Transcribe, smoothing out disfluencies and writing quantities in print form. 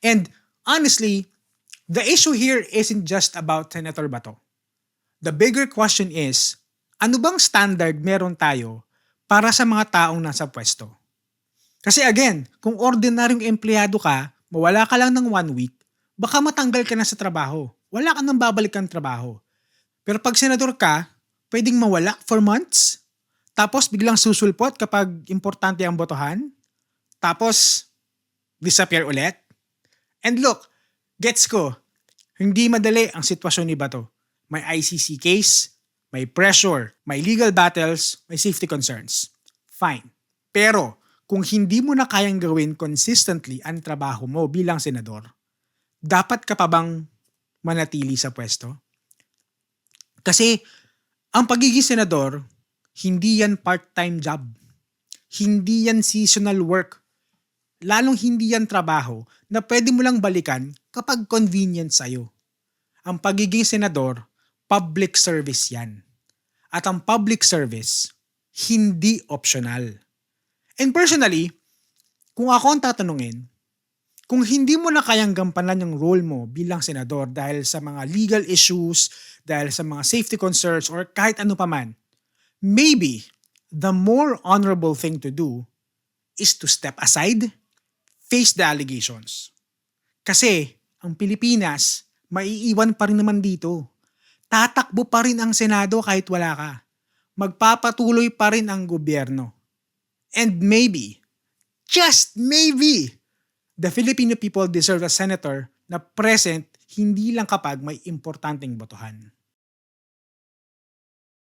And honestly, the issue here isn't just about Senator Bato. The bigger question is, ano bang standard meron tayo para sa mga taong nasa pwesto? Kasi again, kung ordinaryong empleyado ka, mawala ka lang ng 1 week, baka matanggal ka na sa trabaho. Wala ka nang babalikan trabaho. Pero pag senador ka, pwedeng mawala for months, tapos biglang susulpot kapag importante ang botohan, tapos disappear ulit. And look, gets ko, hindi madali ang sitwasyon ni Bato. May ICC case, may pressure, may legal battles, may safety concerns. Fine. Pero kung hindi mo na kayang gawin consistently ang trabaho mo bilang senador, dapat ka pa bang manatili sa pwesto? Kasi ang pagiging senador, hindi yan part-time job. Hindi yan seasonal work. Lalong hindi yan trabaho na pwede mo lang balikan kapag convenient sa'yo. Ang pagiging senador, public service yan. At ang public service, hindi optional. And personally, kung ako ang tatanungin, kung hindi mo na kayang gampanan yung role mo bilang senador dahil sa mga legal issues, dahil sa mga safety concerns, or kahit ano paman, maybe the more honorable thing to do is to step aside, face the allegations. Kasi ang Pilipinas, maiiwan pa rin naman dito. Tatakbo pa rin ang Senado kahit wala ka. Magpapatuloy pa rin ang gobyerno. And maybe, just maybe, the Filipino people deserve a senator na present hindi lang kapag may importanteng botohan.